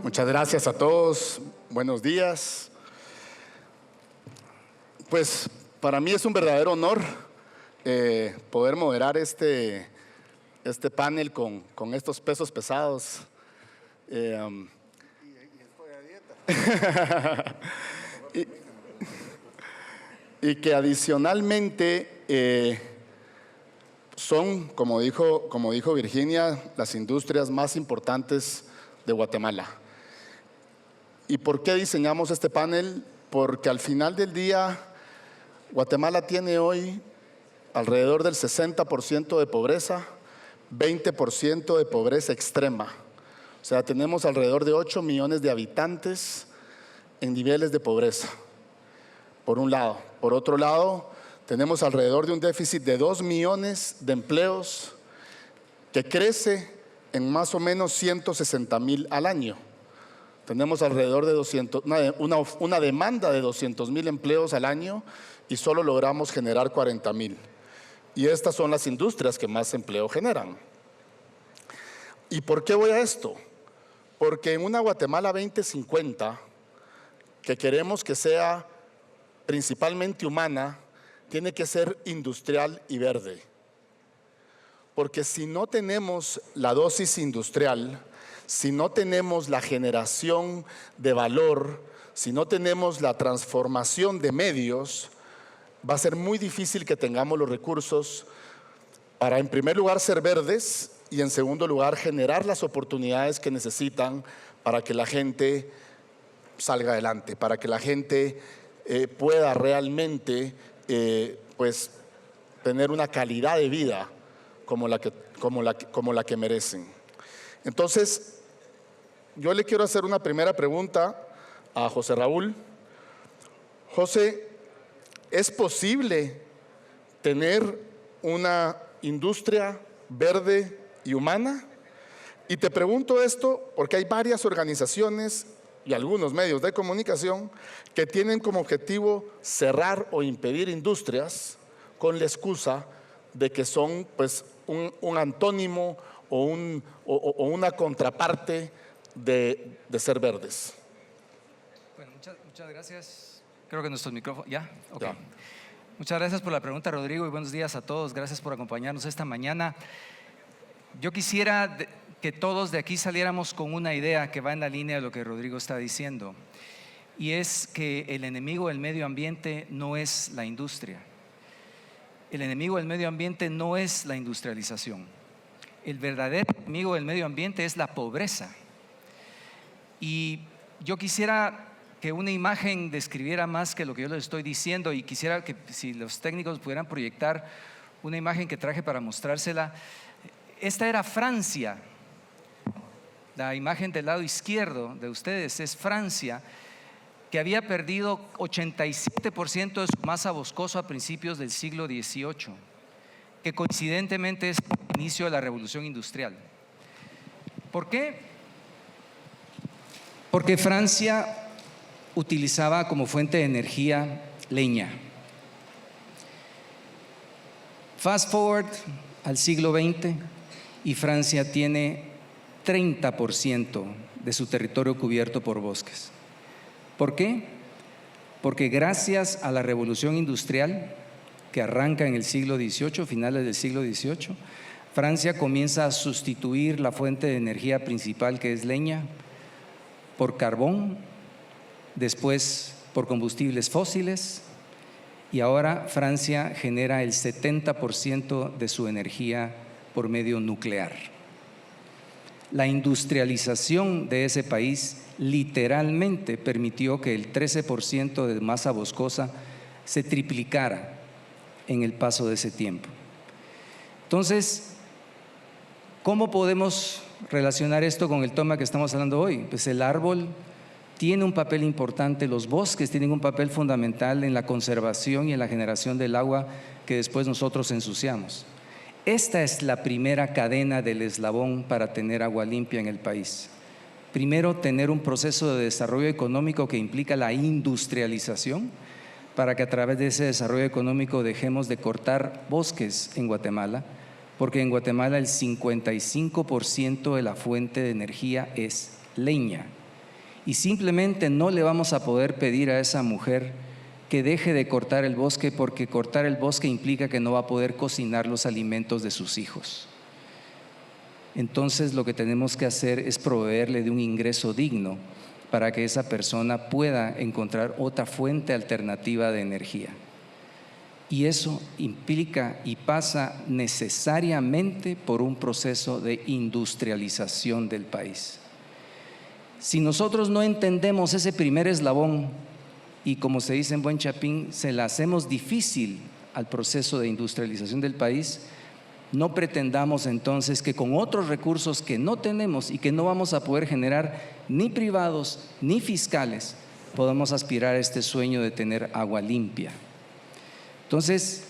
Muchas gracias a todos. Buenos días. Pues para mí es un verdadero honor poder moderar este panel con estos pesos pesados. Y que adicionalmente son, como dijo Virginia, las industrias más importantes de Guatemala. ¿Y por qué diseñamos este panel? Porque al final del día, Guatemala tiene hoy alrededor del 60% de pobreza, 20% de pobreza extrema. O sea, tenemos alrededor de 8 millones de habitantes en niveles de pobreza, por un lado. Por otro lado, tenemos alrededor de un déficit de 2 millones de empleos que crece en más o menos 160,000 al año. Tenemos alrededor de una demanda de 200,000 empleos al año y solo logramos generar 40,000. Y estas son las industrias que más empleo generan. ¿Y por qué voy a esto? Porque en una Guatemala 2050, que queremos que sea principalmente humana, tiene que ser industrial y verde. Porque si no tenemos la dosis industrial, si no tenemos la generación de valor, si no tenemos la transformación de medios, va a ser muy difícil que tengamos los recursos para, en primer lugar, ser verdes y, en segundo lugar, generar las oportunidades que necesitan para que la gente salga adelante, para que la gente pueda realmente pues, tener una calidad de vida como la que merecen. Entonces, yo le quiero hacer una primera pregunta a José Raúl. José, ¿es posible tener una industria verde y humana? Y te pregunto esto porque hay varias organizaciones y algunos medios de comunicación que tienen como objetivo cerrar o impedir industrias con la excusa de que son pues, un antónimo o una contraparte de ser verdes. Bueno, muchas gracias. Creo que nuestros micrófonos… ¿Ya? Okay. Ya. Muchas gracias por la pregunta, Rodrigo, y buenos días a todos. Gracias por acompañarnos esta mañana. Yo quisiera que todos de aquí saliéramos con una idea que va en la línea de lo que Rodrigo está diciendo, y es que el enemigo del medio ambiente no es la industria. El enemigo del medio ambiente no es la industrialización. El verdadero enemigo del medio ambiente es la pobreza. Y yo quisiera que una imagen describiera más que lo que yo les estoy diciendo, y quisiera que si los técnicos pudieran proyectar una imagen que traje para mostrársela. Esta era Francia. La imagen del lado izquierdo de ustedes es Francia, que había perdido 87% de su masa boscosa a principios del siglo XVIII, que coincidentemente es el inicio de la revolución industrial. ¿Por qué? Porque Francia utilizaba como fuente de energía leña. Fast forward al siglo XX y Francia tiene 30% de su territorio cubierto por bosques. ¿Por qué? Porque gracias a la revolución industrial que arranca en el siglo XVIII, finales del siglo XVIII, Francia comienza a sustituir la fuente de energía principal, que es leña, por carbón, después por combustibles fósiles, y ahora Francia genera el 70% de su energía por medio nuclear. La industrialización de ese país literalmente permitió que el 13% de masa boscosa se triplicara en el paso de ese tiempo. Entonces, ¿cómo podemos relacionar esto con el tema que estamos hablando hoy? Pues el árbol tiene un papel importante, los bosques tienen un papel fundamental en la conservación y en la generación del agua que después nosotros ensuciamos. Esta es la primera cadena del eslabón para tener agua limpia en el país. Primero, tener un proceso de desarrollo económico que implica la industrialización, para que a través de ese desarrollo económico dejemos de cortar bosques en Guatemala, porque en Guatemala el 55% de la fuente de energía es leña. Y simplemente no le vamos a poder pedir a esa mujer que deje de cortar el bosque, porque cortar el bosque implica que no va a poder cocinar los alimentos de sus hijos. Entonces lo que tenemos que hacer es proveerle de un ingreso digno para que esa persona pueda encontrar otra fuente alternativa de energía. Y eso implica y pasa necesariamente por un proceso de industrialización del país. Si nosotros no entendemos ese primer eslabón y, como se dice en buen chapín, se la hacemos difícil al proceso de industrialización del país, no pretendamos entonces que con otros recursos que no tenemos y que no vamos a poder generar ni privados ni fiscales, podamos aspirar a este sueño de tener agua limpia. Entonces,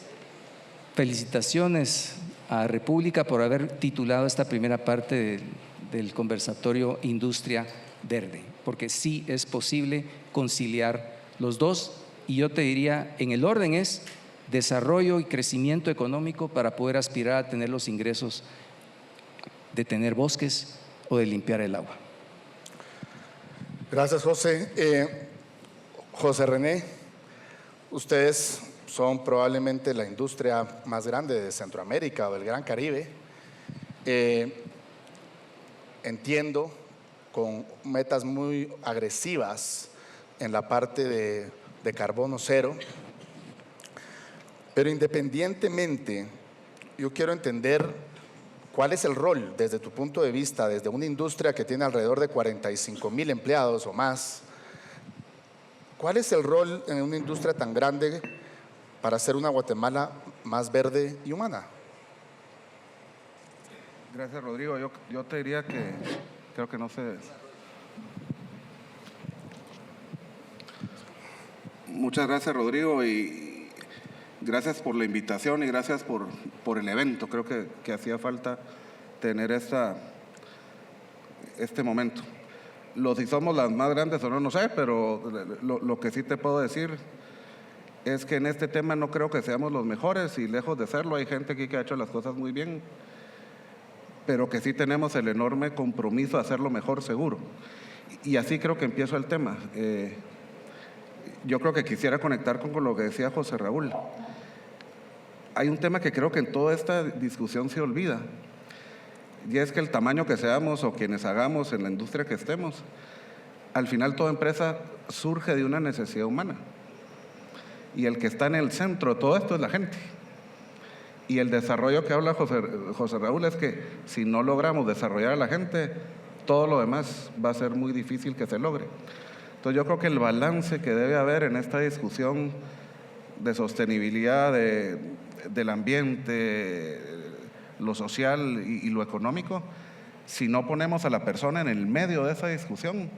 felicitaciones a República por haber titulado esta primera parte del conversatorio Industria Verde, porque sí es posible conciliar los dos, y yo te diría, en el orden es desarrollo y crecimiento económico para poder aspirar a tener los ingresos de tener bosques o de limpiar el agua. Gracias, José. José René, ustedes son probablemente la industria más grande de Centroamérica o del Gran Caribe. Entiendo, con metas muy agresivas en la parte de carbono cero, pero independientemente, yo quiero entender cuál es el rol desde tu punto de vista, desde una industria que tiene alrededor de 45,000 empleados o más. ¿Cuál es el rol en una industria tan grande para hacer una Guatemala más verde y humana? Gracias, Rodrigo. Yo te diría que creo que no sé. Muchas gracias, Rodrigo, y gracias por la invitación y gracias por el evento. Creo que hacía falta tener este momento. Si somos las más grandes o no, no sé, pero lo que sí te puedo decir es que en este tema no creo que seamos los mejores, y lejos de serlo, hay gente aquí que ha hecho las cosas muy bien, pero que sí tenemos el enorme compromiso de hacerlo mejor, seguro. Y así creo que empiezo el tema. Yo creo que quisiera conectar con lo que decía José Raúl. Hay un tema que creo que en toda esta discusión se olvida, y es que el tamaño que seamos o quienes hagamos en la industria que estemos, al final toda empresa surge de una necesidad humana, y el que está en el centro de todo esto es la gente. Y el desarrollo que habla José Raúl es que si no logramos desarrollar a la gente, todo lo demás va a ser muy difícil que se logre. Entonces yo creo que el balance que debe haber en esta discusión de sostenibilidad del ambiente, lo social y lo económico, si no ponemos a la persona en el medio de esa discusión,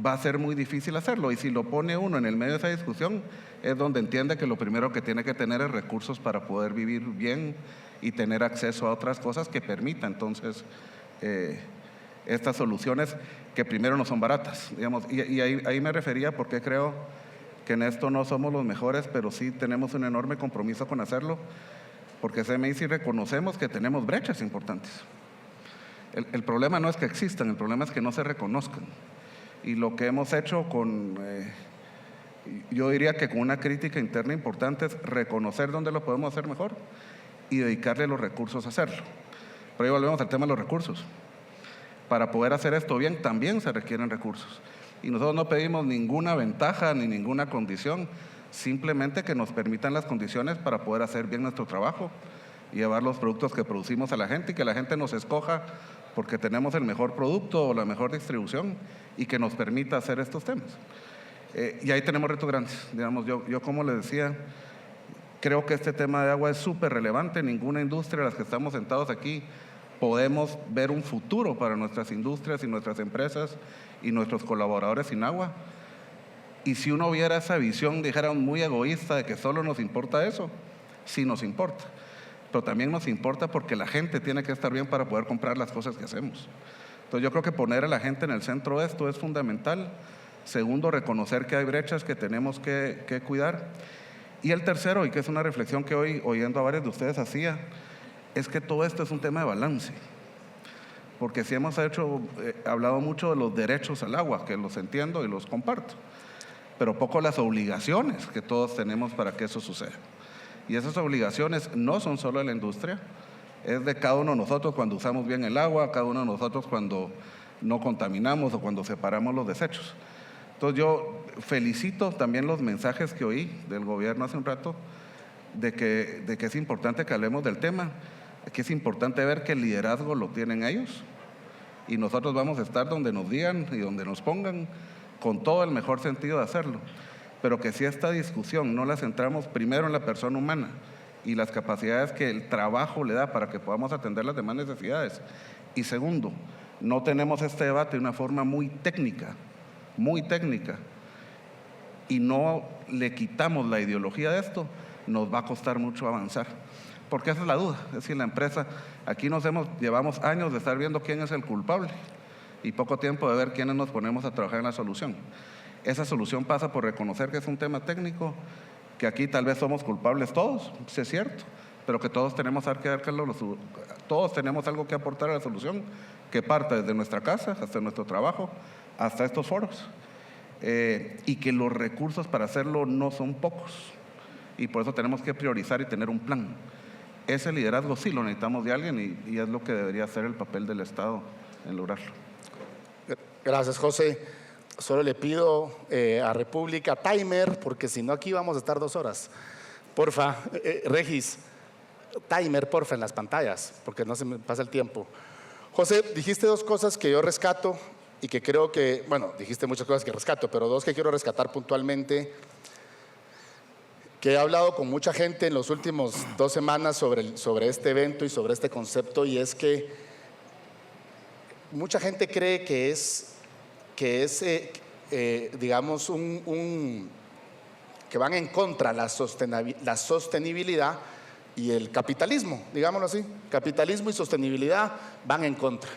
va a ser muy difícil hacerlo. Y si lo pone uno en el medio de esa discusión, es donde entiende que lo primero que tiene que tener es recursos para poder vivir bien y tener acceso a otras cosas que permitan entonces estas soluciones que primero no son baratas, digamos. Y ahí me refería porque creo que en esto no somos los mejores, pero sí tenemos un enorme compromiso con hacerlo, porque CMI reconocemos que tenemos brechas importantes. El problema no es que existan, el problema es que no se reconozcan. Y lo que hemos hecho yo diría que con una crítica interna importante, es reconocer dónde lo podemos hacer mejor y dedicarle los recursos a hacerlo. Pero ahí volvemos al tema de los recursos. Para poder hacer esto bien también se requieren recursos. Y nosotros no pedimos ninguna ventaja ni ninguna condición, simplemente que nos permitan las condiciones para poder hacer bien nuestro trabajo y llevar los productos que producimos a la gente, y que la gente nos escoja porque tenemos el mejor producto o la mejor distribución, y que nos permita hacer estos temas. Y ahí tenemos retos grandes. Digamos, yo como les decía, creo que este tema de agua es súper relevante. Ninguna industria de las que estamos sentados aquí podemos ver un futuro para nuestras industrias y nuestras empresas y nuestros colaboradores sin agua. Y si uno viera esa visión, dijera, muy egoísta, de que solo nos importa eso, sí nos importa. Pero también nos importa porque la gente tiene que estar bien para poder comprar las cosas que hacemos. Entonces yo creo que poner a la gente en el centro de esto es fundamental. Segundo, reconocer que hay brechas que tenemos que cuidar. Y el tercero, y que es una reflexión que hoy, oyendo a varios de ustedes hacía, es que todo esto es un tema de balance. porque sí hemos hablado mucho de los derechos al agua, que los entiendo y los comparto, pero poco las obligaciones que todos tenemos para que eso suceda. Y esas obligaciones no son solo de la industria, es de cada uno de nosotros cuando usamos bien el agua, cada uno de nosotros cuando no contaminamos o cuando separamos los desechos. Entonces yo felicito también los mensajes que oí del gobierno hace un rato de que es importante que hablemos del tema, que es importante ver que el liderazgo lo tienen ellos y nosotros vamos a estar donde nos digan y donde nos pongan con todo el mejor sentido de hacerlo, pero que si esta discusión no la centramos primero en la persona humana y las capacidades que el trabajo le da para que podamos atender las demás necesidades, y segundo, no tenemos este debate de una forma muy técnica, y no le quitamos la ideología de esto, nos va a costar mucho avanzar. Porque esa es la duda, es decir, la empresa, aquí llevamos años de estar viendo quién es el culpable y poco tiempo de ver quiénes nos ponemos a trabajar en la solución. Esa solución pasa por reconocer que es un tema técnico, que aquí tal vez somos culpables todos, sí es cierto, pero que todos tenemos algo que aportar a la solución, que parte desde nuestra casa, hasta nuestro trabajo, hasta estos foros, y que los recursos para hacerlo no son pocos, y por eso tenemos que priorizar y tener un plan. Ese liderazgo sí lo necesitamos de alguien y es lo que debería ser el papel del Estado en lograrlo. Gracias, José. Solo le pido a República timer, porque si no aquí vamos a estar 2 horas. Porfa, Regis, timer, porfa, en las pantallas, porque no se me pasa el tiempo. José, dijiste 2 cosas que yo rescato y que creo que, bueno, dijiste muchas cosas que rescato, pero 2 que quiero rescatar puntualmente, que he hablado con mucha gente en los últimos 2 semanas sobre este evento y sobre este concepto, y es que mucha gente cree que es digamos, que van en contra la sostenibilidad y el capitalismo, digámoslo así. Capitalismo y sostenibilidad van en contra.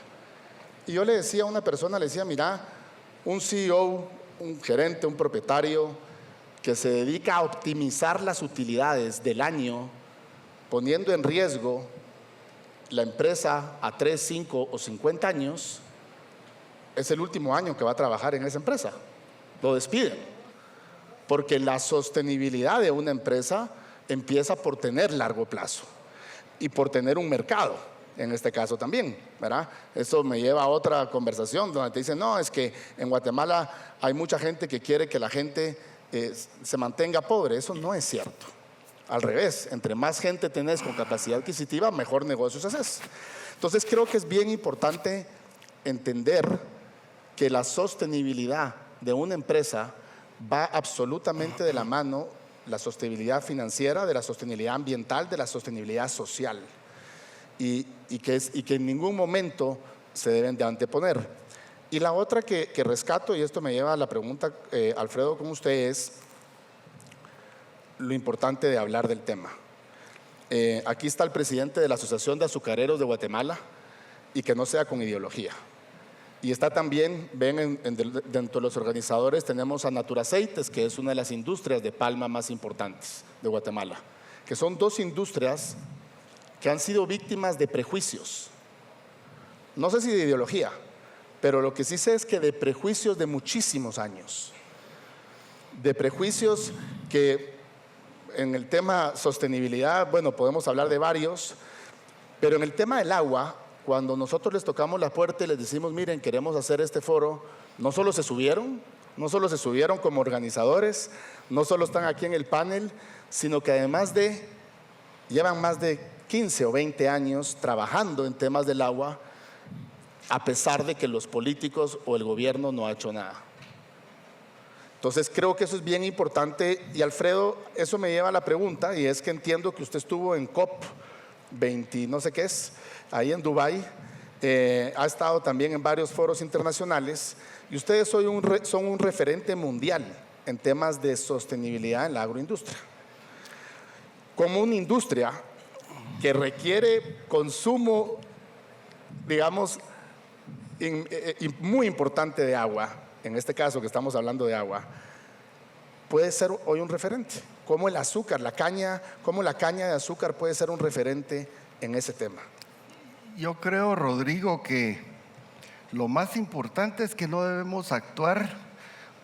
Y yo le decía a una persona, le decía, mira, un CEO, un gerente, un propietario que se dedica a optimizar las utilidades del año, poniendo en riesgo la empresa a 3, 5 o 50 años, es el último año que va a trabajar en esa empresa. Lo despiden. Porque la sostenibilidad de una empresa empieza por tener largo plazo y por tener un mercado, en este caso también, ¿verdad? Eso me lleva a otra conversación donde te dicen, no, es que en Guatemala hay mucha gente que quiere que la gente se mantenga pobre. Eso no es cierto. Al revés, entre más gente tenés con capacidad adquisitiva, mejor negocios haces. Entonces creo que es bien importante entender que la sostenibilidad de una empresa va absolutamente de la mano, la sostenibilidad financiera, de la sostenibilidad ambiental, de la sostenibilidad social, y que en ningún momento se deben de anteponer. Y la otra que rescato, y esto me lleva a la pregunta, Alfredo, con usted, es lo importante de hablar del tema. Aquí está el presidente de la Asociación de Azucareros de Guatemala, y que no sea con ideología. Y está también, ven, dentro de los organizadores tenemos a Naturaceites, que es una de las industrias de palma más importantes de Guatemala, que son 2 industrias que han sido víctimas de prejuicios. No sé si de ideología, pero lo que sí sé es que de prejuicios de muchísimos años. De prejuicios que en el tema sostenibilidad, bueno, podemos hablar de varios, pero en el tema del agua, cuando nosotros les tocamos la puerta y les decimos, miren, queremos hacer este foro, no solo se subieron como organizadores, no solo están aquí en el panel, sino que además llevan más de 15 o 20 años trabajando en temas del agua, a pesar de que los políticos o el gobierno no ha hecho nada. Entonces creo que eso es bien importante. Y Alfredo, eso me lleva a la pregunta, y es que entiendo que usted estuvo en COP 20, no sé qué es, ahí en Dubái, ha estado también en varios foros internacionales, y ustedes son un referente mundial en temas de sostenibilidad en la agroindustria. Como una industria que requiere consumo, digamos, muy importante de agua, en este caso que estamos hablando de agua, puede ser hoy un referente. Como el azúcar, cómo la caña de azúcar puede ser un referente en ese tema. Yo creo, Rodrigo, que Lo más importante es que no debemos actuar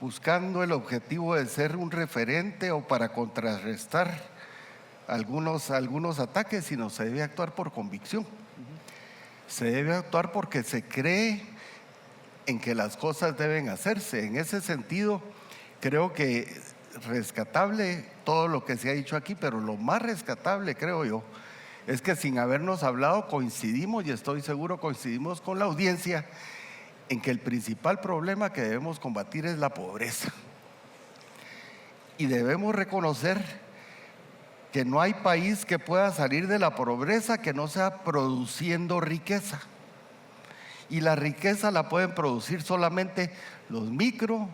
buscando el objetivo de ser un referente o para contrarrestar algunos ataques, sino se debe actuar por convicción. Se debe actuar porque se cree en que las cosas deben hacerse. En ese sentido, creo que rescatable todo lo que se ha dicho aquí, pero lo más rescatable, creo yo, es que sin habernos hablado coincidimos, y estoy seguro coincidimos con la audiencia, en que el principal problema que debemos combatir es la pobreza. Y debemos reconocer que no hay país que pueda salir de la pobreza que no sea produciendo riqueza. Y la riqueza la pueden producir solamente los micro,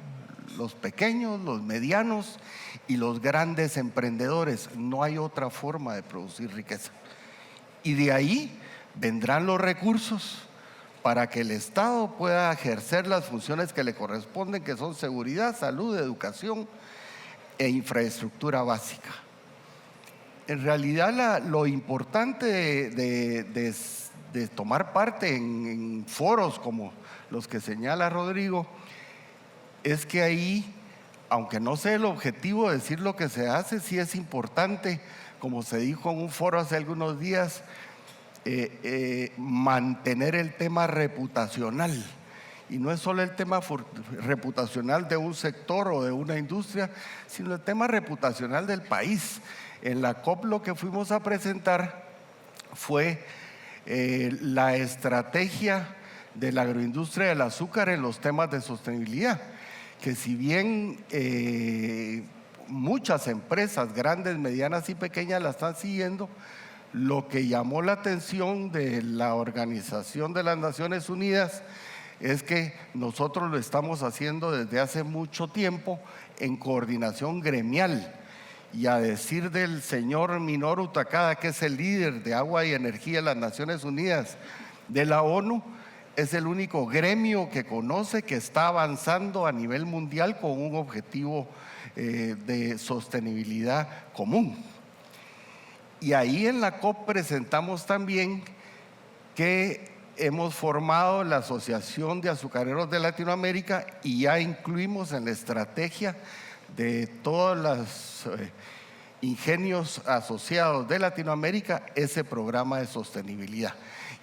los pequeños, los medianos y los grandes emprendedores. No hay otra forma de producir riqueza. Y de ahí vendrán los recursos para que el Estado pueda ejercer las funciones que le corresponden, que son seguridad, salud, educación e infraestructura básica. En realidad lo importante de tomar parte en foros como los que señala Rodrigo es que ahí, aunque no sea el objetivo de decir lo que se hace, sí es importante, como se dijo en un foro hace algunos días, mantener el tema reputacional. Y no es solo el tema reputacional de un sector o de una industria, sino el tema reputacional del país. En la COP lo que fuimos a presentar fue la estrategia de la agroindustria del azúcar en los temas de sostenibilidad, que si bien muchas empresas, grandes, medianas y pequeñas, la están siguiendo, lo que llamó la atención de la Organización de las Naciones Unidas es que nosotros lo estamos haciendo desde hace mucho tiempo en coordinación gremial. Y a decir del señor Minoru Takada, que es el líder de agua y energía de las Naciones Unidas de la ONU, es el único gremio que conoce que está avanzando a nivel mundial con un objetivo de sostenibilidad común. Y ahí en la COP presentamos también que hemos formado la Asociación de Azucareros de Latinoamérica y ya incluimos en la estrategia de todos los ingenios asociados de Latinoamérica ese programa de sostenibilidad.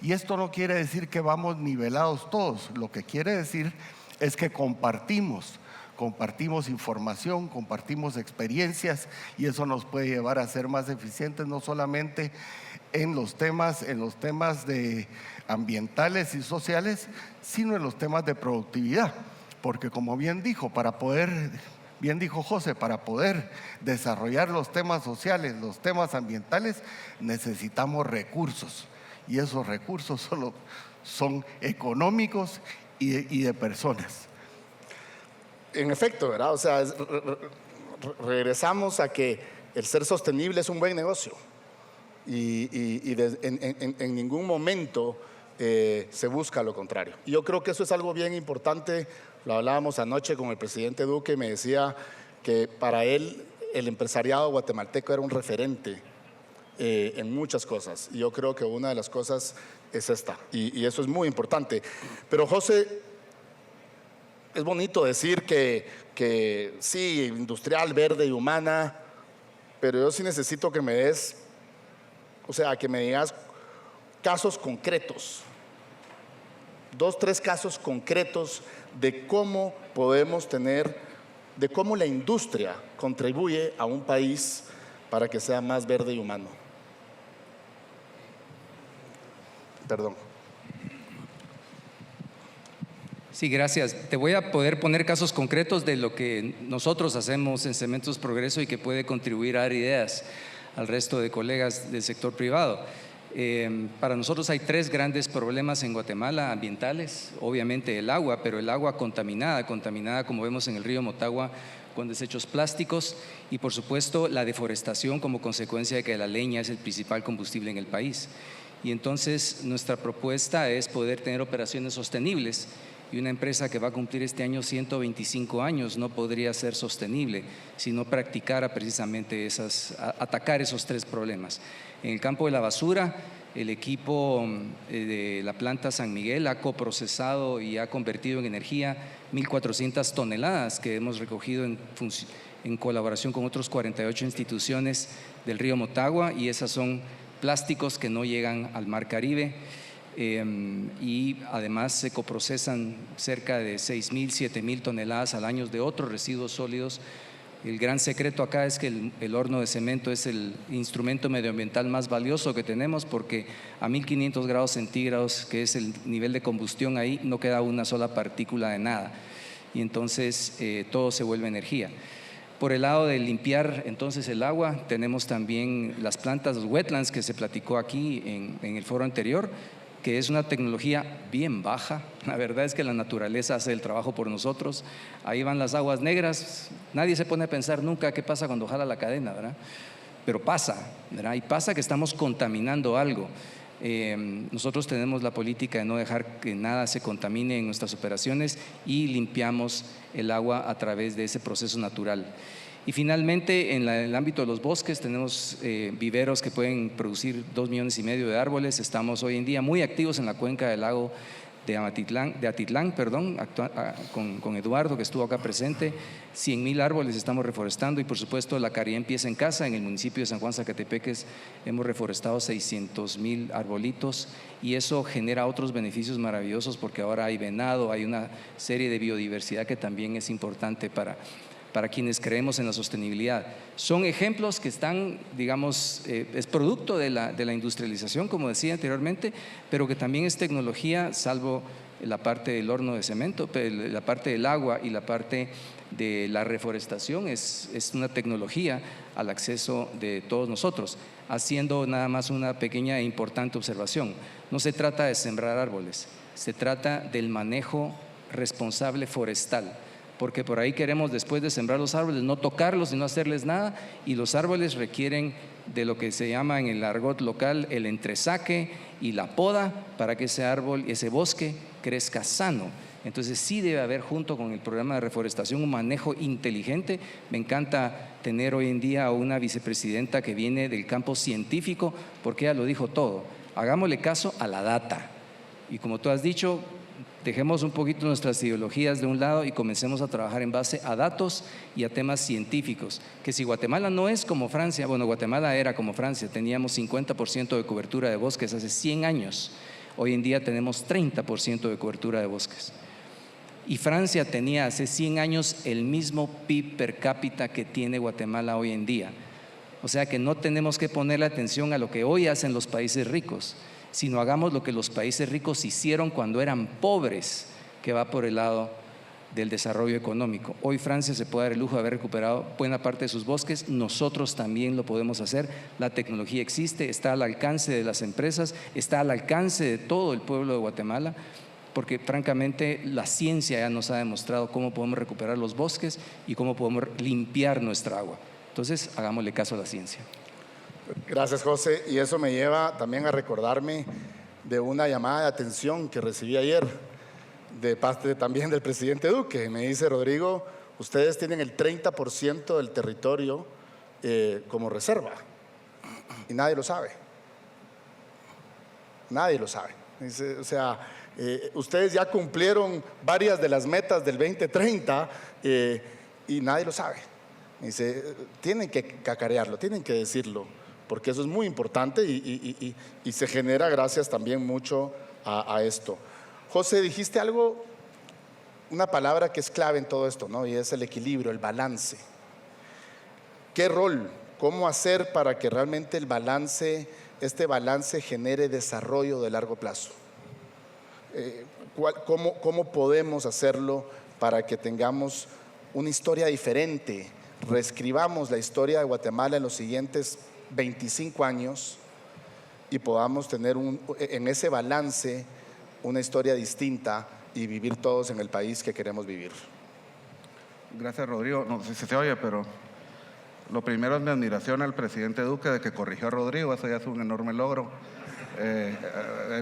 Y esto no quiere decir que vamos nivelados todos, lo que quiere decir es que compartimos información, compartimos experiencias, y eso nos puede llevar a ser más eficientes, no solamente en los temas de ambientales y sociales, sino en los temas de productividad, porque como bien dijo José, para poder desarrollar los temas sociales, los temas ambientales, necesitamos recursos, y esos recursos solo son económicos y de personas. En efecto, ¿verdad? O sea, regresamos a que el ser sostenible es un buen negocio y en ningún momento se busca lo contrario. Y yo creo que eso es algo bien importante. Lo hablábamos anoche con el presidente Duque y me decía que para él el empresariado guatemalteco era un referente en muchas cosas. Y yo creo que una de las cosas es esta, y eso es muy importante. Pero José, es bonito decir que sí, industrial, verde y humana, pero yo sí necesito que me des, o sea, que me digas casos concretos, 2, 3 casos concretos de cómo podemos de cómo la industria contribuye a un país para que sea más verde y humano. Perdón. Sí, gracias. Te voy a poder poner casos concretos de lo que nosotros hacemos en Cementos Progreso y que puede contribuir a dar ideas al resto de colegas del sector privado. Para nosotros hay 3 grandes problemas en Guatemala ambientales. Obviamente el agua, pero el agua contaminada como vemos en el río Motagua con desechos plásticos, y por supuesto la deforestación como consecuencia de que la leña es el principal combustible en el país. Y entonces nuestra propuesta es poder tener operaciones sostenibles y una empresa que va a cumplir este año 125 años no podría ser sostenible si no practicara precisamente atacar esos 3 problemas. En el campo de la basura, el equipo de la planta San Miguel ha coprocesado y ha convertido en energía 1.400 toneladas que hemos recogido en colaboración con otros 48 instituciones del río Motagua, y esas son plásticos que no llegan al Mar Caribe. Y además se coprocesan cerca de 6.000, 7.000 toneladas al año de otros residuos sólidos. El gran secreto acá es que el horno de cemento es el instrumento medioambiental más valioso que tenemos, porque a 1.500 grados centígrados, que es el nivel de combustión ahí, no queda una sola partícula de nada, y entonces todo se vuelve energía. Por el lado de limpiar entonces el agua, tenemos también las plantas, los wetlands, que se platicó aquí en el foro anterior, que es una tecnología bien baja. La verdad es que la naturaleza hace el trabajo por nosotros. Ahí van las aguas negras, nadie se pone a pensar nunca qué pasa cuando jala la cadena, ¿verdad? Pero pasa, ¿verdad? Y pasa que estamos contaminando algo. Nosotros tenemos la política de no dejar que nada se contamine en nuestras operaciones, y limpiamos el agua a través de ese proceso natural. Y finalmente, en el ámbito de los bosques, tenemos viveros que pueden producir 2,5 millones de árboles. Estamos hoy en día muy activos en la cuenca del lago de Atitlán, con Eduardo, que estuvo acá presente. 100,000 árboles estamos reforestando, y por supuesto la Caridad empieza en casa. En el municipio de San Juan Zacatepeques hemos reforestado 600,000 arbolitos, y eso genera otros beneficios maravillosos, porque ahora hay venado, hay una serie de biodiversidad que también es importante para quienes creemos en la sostenibilidad. Son ejemplos que están, digamos, es producto de la industrialización, como decía anteriormente, pero que también es tecnología, salvo la parte del horno de cemento, la parte del agua y la parte de la reforestación es una tecnología al acceso de todos nosotros. Haciendo nada más una pequeña e importante observación: no se trata de sembrar árboles, se trata del manejo responsable forestal, porque por ahí queremos, después de sembrar los árboles, no tocarlos y no hacerles nada, y los árboles requieren de lo que se llama en el argot local el entresaque y la poda para que ese árbol, ese bosque, crezca sano. Entonces sí debe haber, junto con el programa de reforestación, un manejo inteligente. Me encanta tener hoy en día a una vicepresidenta que viene del campo científico, porque ella lo dijo todo: hagámosle caso a la data, y como tú has dicho, dejemos un poquito nuestras ideologías de un lado y comencemos a trabajar en base a datos y a temas científicos. Que si Guatemala no es como Francia, bueno, Guatemala era como Francia, teníamos 50% de cobertura de bosques hace 100 años, hoy en día tenemos 30% de cobertura de bosques. Y Francia tenía hace 100 años el mismo PIB per cápita que tiene Guatemala hoy en día. O sea que no tenemos que ponerle atención a lo que hoy hacen los países ricos, sino hagamos lo que los países ricos hicieron cuando eran pobres, que va por el lado del desarrollo económico. Hoy Francia se puede dar el lujo de haber recuperado buena parte de sus bosques, nosotros también lo podemos hacer. La tecnología existe, está al alcance de las empresas, está al alcance de todo el pueblo de Guatemala, porque francamente la ciencia ya nos ha demostrado cómo podemos recuperar los bosques y cómo podemos limpiar nuestra agua. Entonces, hagámosle caso a la ciencia. Gracias, José. Y eso me lleva también a recordarme de una llamada de atención que recibí ayer de parte también del presidente Duque. Me dice: Rodrigo, ustedes tienen el 30% del territorio como reserva, y nadie lo sabe. Nadie lo sabe. Dice, o sea, ustedes ya cumplieron varias de las metas del 2030 y nadie lo sabe. Dice, tienen que cacarearlo, tienen que decirlo, porque eso es muy importante y se genera gracias también mucho a esto. José, dijiste algo, una palabra que es clave en todo esto, ¿no? Y es el equilibrio, el balance. ¿Qué rol? ¿Cómo hacer para que realmente el balance, este balance genere desarrollo de largo plazo? ¿Cómo podemos hacerlo para que tengamos una historia diferente? Reescribamos la historia de Guatemala en los siguientes 25 años y podamos tener en ese balance una historia distinta y vivir todos en el país que queremos vivir. Gracias, Rodrigo. No sé si se oye, pero lo primero es mi admiración al presidente Duque de que corrigió a Rodrigo. Eso ya es un enorme logro.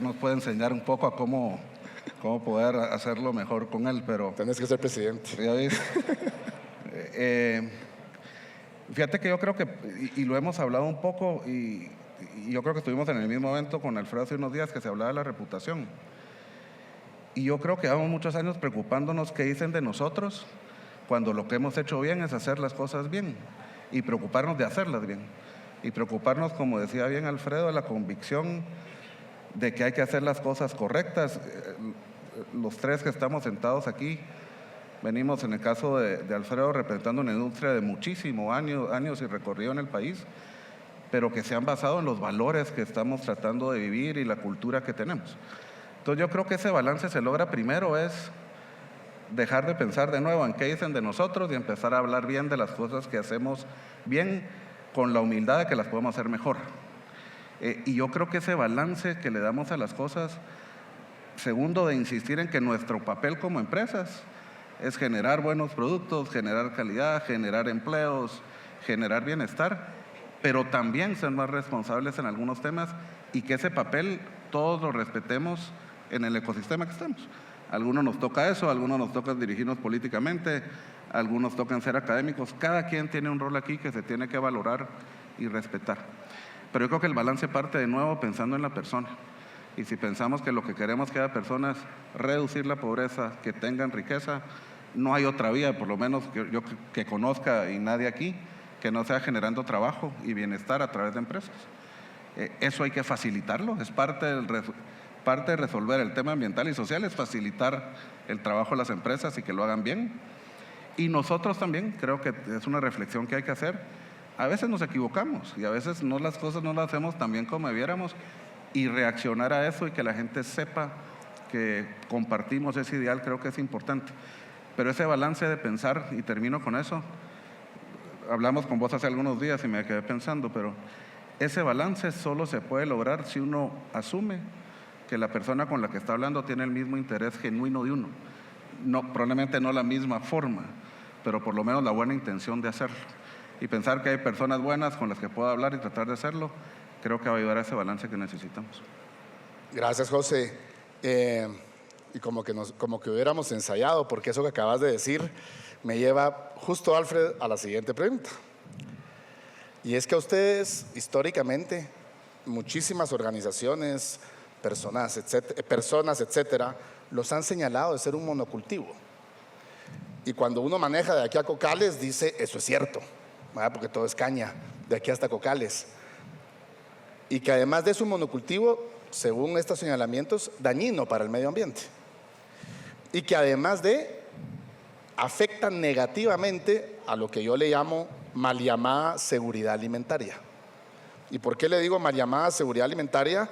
Nos puede enseñar un poco a cómo cómo poder hacerlo mejor con él, pero... Tenés que ser presidente. Ya ves. Fíjate que yo creo que, y lo hemos hablado un poco, y yo creo que estuvimos en el mismo evento con Alfredo hace unos días que se hablaba de la reputación. Y yo creo que llevamos muchos años preocupándonos qué dicen de nosotros, cuando lo que hemos hecho bien es hacer las cosas bien y preocuparnos de hacerlas bien. Y preocuparnos, como decía bien Alfredo, de la convicción de que hay que hacer las cosas correctas. Los tres que estamos sentados aquí, venimos en el caso de Alfredo representando una industria de muchísimos años y recorrido en el país, pero que se han basado en los valores que estamos tratando de vivir y la cultura que tenemos. Entonces yo creo que ese balance se logra primero es dejar de pensar de nuevo en qué dicen de nosotros y empezar a hablar bien de las cosas que hacemos bien, con la humildad de que las podemos hacer mejor. Y yo creo que ese balance que le damos a las cosas, segundo, de insistir en que nuestro papel como empresas es generar buenos productos, generar calidad, generar empleos, generar bienestar, pero también ser más responsables en algunos temas y que ese papel todos lo respetemos en el ecosistema que estamos. A algunos nos toca eso, a algunos nos toca dirigirnos políticamente, a algunos tocan ser académicos. Cada quien tiene un rol aquí que se tiene que valorar y respetar. Pero yo creo que el balance parte de nuevo pensando en la persona. Y si pensamos que lo que queremos que haya personas, reducir la pobreza, que tengan riqueza, no hay otra vía, por lo menos yo que conozca y nadie aquí, que no sea generando trabajo y bienestar a través de empresas. Eso hay que facilitarlo, es parte de resolver el tema ambiental y social, es facilitar el trabajo de las empresas y que lo hagan bien. Y nosotros también, creo que es una reflexión que hay que hacer. A veces nos equivocamos y a veces las cosas no las hacemos tan bien como debiéramos, y reaccionar a eso y que la gente sepa que compartimos ese ideal creo que es importante. Pero ese balance de pensar, y termino con eso, hablamos con vos hace algunos días y me quedé pensando, pero ese balance solo se puede lograr si uno asume que la persona con la que está hablando tiene el mismo interés genuino de uno. No, probablemente no la misma forma, pero por lo menos la buena intención de hacerlo. Y pensar que hay personas buenas con las que puedo hablar y tratar de hacerlo, creo que va a ayudar a ese balance que necesitamos. Gracias, José. Y como que hubiéramos ensayado, porque eso que acabas de decir me lleva justo, Alfred, a la siguiente pregunta. Y es que a ustedes, históricamente, muchísimas organizaciones, personas, etcétera, los han señalado de ser un monocultivo. Y cuando uno maneja de aquí a Cocales, dice, eso es cierto, ¿verdad? Porque todo es caña, de aquí hasta Cocales. Y que además de su monocultivo, según estos señalamientos, dañino para el medio ambiente. Y que además de afecta negativamente a lo que yo le llamo mal llamada seguridad alimentaria. ¿Y por qué le digo mal llamada seguridad alimentaria?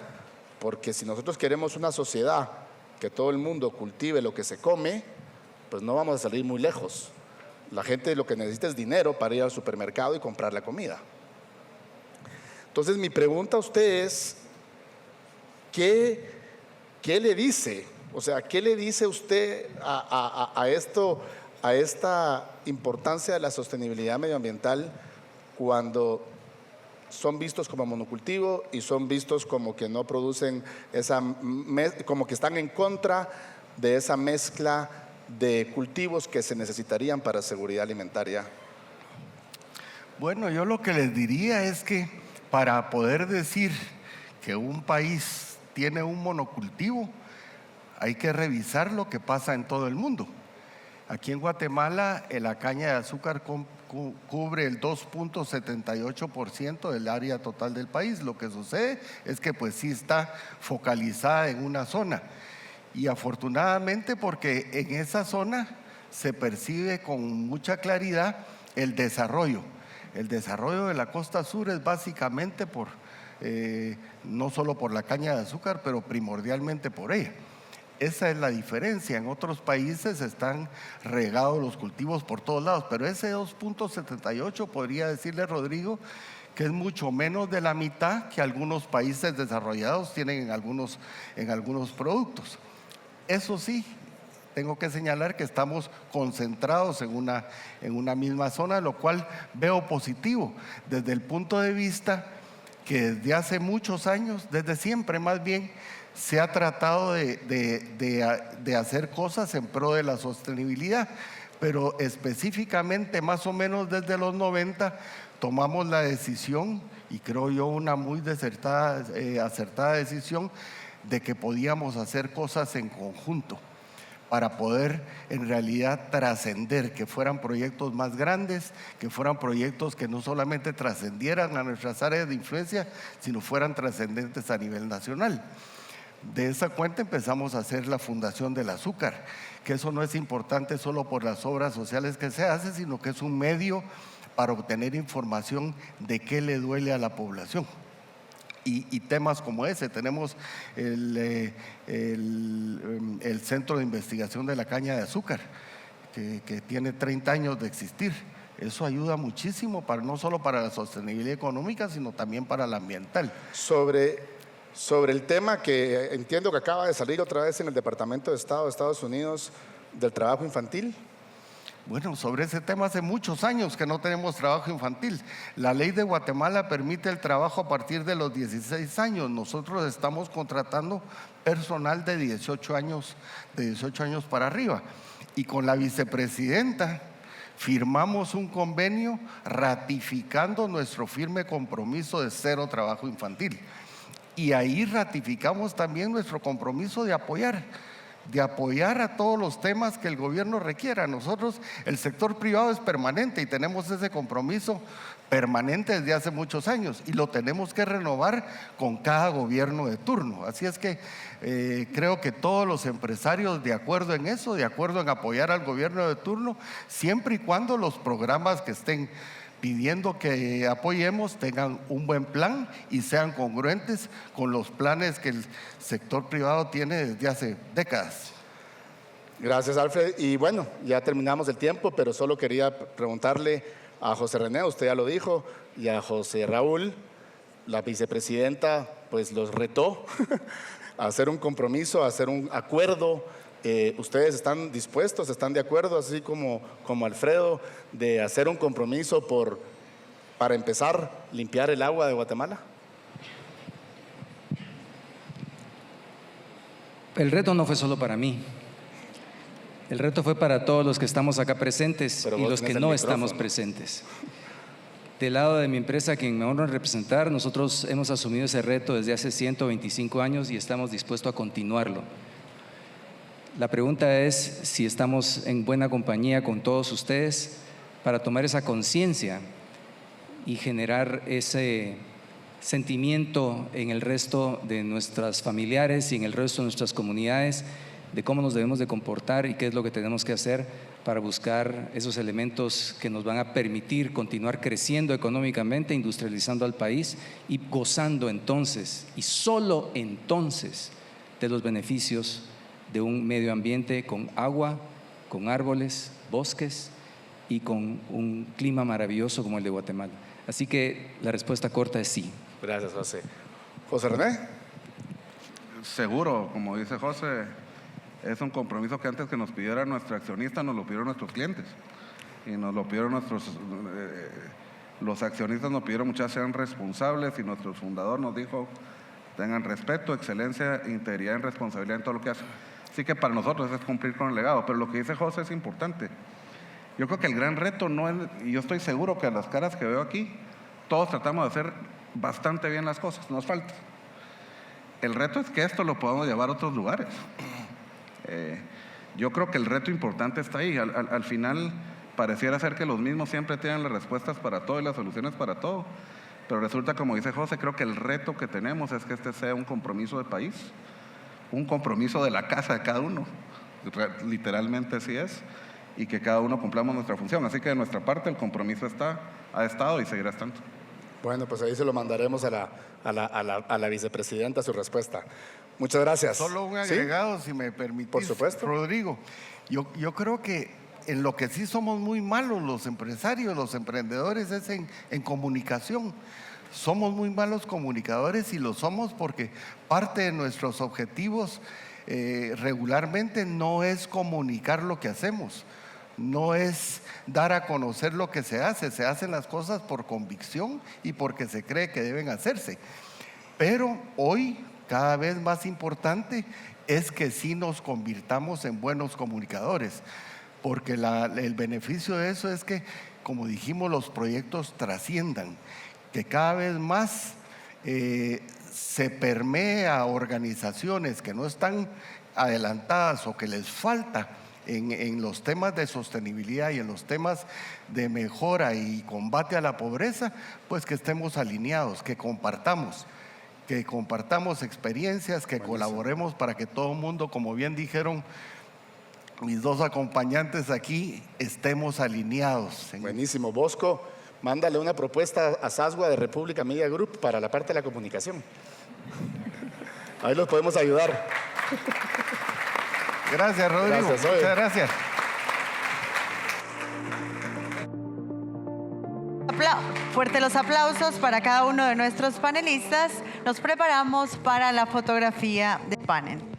Porque si nosotros queremos una sociedad que todo el mundo cultive lo que se come, pues no vamos a salir muy lejos. La gente lo que necesita es dinero para ir al supermercado y comprar la comida. Entonces mi pregunta a usted es, ¿qué le dice? O sea, ¿qué le dice usted a esta importancia de la sostenibilidad medioambiental cuando son vistos como monocultivo y son vistos como que no producen como que están en contra de esa mezcla de cultivos que se necesitarían para seguridad alimentaria? Bueno, yo lo que les diría es que para poder decir que un país tiene un monocultivo, hay que revisar lo que pasa en todo el mundo. Aquí en Guatemala, la caña de azúcar cubre el 2.78% del área total del país. Lo que sucede es que pues sí está focalizada en una zona. Y afortunadamente, porque en esa zona se percibe con mucha claridad el desarrollo. El desarrollo de la costa sur es básicamente no solo por la caña de azúcar, pero primordialmente por ella. Esa es la diferencia. En otros países están regados los cultivos por todos lados, pero ese 2.78 podría decirle, Rodrigo, que es mucho menos de la mitad que algunos países desarrollados tienen en algunos productos. Eso sí, tengo que señalar que estamos concentrados en una misma zona, lo cual veo positivo desde el punto de vista que desde hace muchos años, desde siempre más bien, se ha tratado de hacer cosas en pro de la sostenibilidad, pero específicamente más o menos desde los 90 tomamos la decisión, y creo yo una muy acertada decisión, de que podíamos hacer cosas en conjunto para poder en realidad trascender, que fueran proyectos más grandes, que fueran proyectos que no solamente trascendieran a nuestras áreas de influencia, sino fueran trascendentes a nivel nacional. De esa cuenta empezamos a hacer la Fundación del Azúcar, que eso no es importante solo por las obras sociales que se hacen, sino que es un medio para obtener información de qué le duele a la población. Y temas como ese, tenemos el Centro de Investigación de la Caña de Azúcar, que tiene 30 años de existir. Eso ayuda muchísimo, no solo para la sostenibilidad económica, sino también para la ambiental. Sobre el tema que entiendo que acaba de salir otra vez en el Departamento de Estado de Estados Unidos del trabajo infantil. Bueno, sobre ese tema hace muchos años que no tenemos trabajo infantil. La ley de Guatemala permite el trabajo a partir de los 16 años. Nosotros estamos contratando personal de 18 años para arriba. Y con la vicepresidenta firmamos un convenio ratificando nuestro firme compromiso de cero trabajo infantil. Y ahí ratificamos también nuestro compromiso de apoyar a todos los temas que el gobierno requiera. Nosotros, el sector privado es permanente y tenemos ese compromiso permanente desde hace muchos años y lo tenemos que renovar con cada gobierno de turno. Así es que creo que todos los empresarios de acuerdo en eso, de acuerdo en apoyar al gobierno de turno, siempre y cuando los programas que estén pidiendo que apoyemos tengan un buen plan y sean congruentes con los planes que el sector privado tiene desde hace décadas. Gracias, Alfred. Y bueno, ya terminamos el tiempo, pero solo quería preguntarle a José René, usted ya lo dijo, y a José Raúl, la vicepresidenta, pues los retó a hacer un compromiso, a hacer un acuerdo. ¿Ustedes están dispuestos, están de acuerdo, así como Alfredo, de hacer un compromiso para empezar a limpiar el agua de Guatemala? El reto no fue solo para mí. El reto fue para todos los que estamos acá presentes y los que no estamos presentes. Del lado de mi empresa, quien me honra representar, nosotros hemos asumido ese reto desde hace 125 años y estamos dispuestos a continuarlo. La pregunta es si estamos en buena compañía con todos ustedes para tomar esa conciencia y generar ese sentimiento en el resto de nuestras familiares y en el resto de nuestras comunidades de cómo nos debemos de comportar y qué es lo que tenemos que hacer para buscar esos elementos que nos van a permitir continuar creciendo económicamente, industrializando al país y gozando entonces, y solo entonces, de los beneficios de un medio ambiente con agua, con árboles, bosques y con un clima maravilloso como el de Guatemala. Así que la respuesta corta es sí. Gracias, José. José René. Seguro, como dice José, es un compromiso que antes que nos pidiera nuestra accionista, nos lo pidieron nuestros clientes. Y nos lo pidieron los accionistas nos pidieron muchas sean responsables y nuestro fundador nos dijo, tengan respeto, excelencia, integridad y responsabilidad en todo lo que hacen. Así que para nosotros es cumplir con el legado, pero lo que dice José es importante. Yo creo que el gran reto no es, y yo estoy seguro que a las caras que veo aquí, todos tratamos de hacer bastante bien las cosas, nos falta. El reto es que esto lo podamos llevar a otros lugares. Yo creo que el reto importante está ahí. Al final pareciera ser que los mismos siempre tienen las respuestas para todo y las soluciones para todo, pero resulta, como dice José, creo que el reto que tenemos es que este sea un compromiso de país, un compromiso de la casa de cada uno, literalmente así es, y que cada uno cumplamos nuestra función. Así que de nuestra parte el compromiso ha estado y seguirá estando. Bueno, pues ahí se lo mandaremos a la vicepresidenta su respuesta. Muchas gracias. Solo un agregado, ¿sí? Si me permitís, por supuesto. Rodrigo. Yo creo que en lo que sí somos muy malos los empresarios, los emprendedores, es en comunicación. Somos muy malos comunicadores y lo somos porque parte de nuestros objetivos regularmente no es comunicar lo que hacemos, no es dar a conocer lo que se hacen las cosas por convicción y porque se cree que deben hacerse. Pero hoy cada vez más importante es que sí nos convirtamos en buenos comunicadores, porque el beneficio de eso es que, como dijimos, los proyectos trasciendan, que cada vez más se permee a organizaciones que no están adelantadas o que les falta en los temas de sostenibilidad y en los temas de mejora y combate a la pobreza, pues que estemos alineados, que compartamos experiencias, que colaboremos para que todo el mundo, como bien dijeron mis dos acompañantes aquí, estemos alineados. Buenísimo. Bosco, mándale una propuesta a Sasgua de República Media Group para la parte de la comunicación. Ahí los podemos ayudar. Gracias, Rodrigo. Gracias, muchas gracias. Fuerte los aplausos para cada uno de nuestros panelistas. Nos preparamos para la fotografía de panel.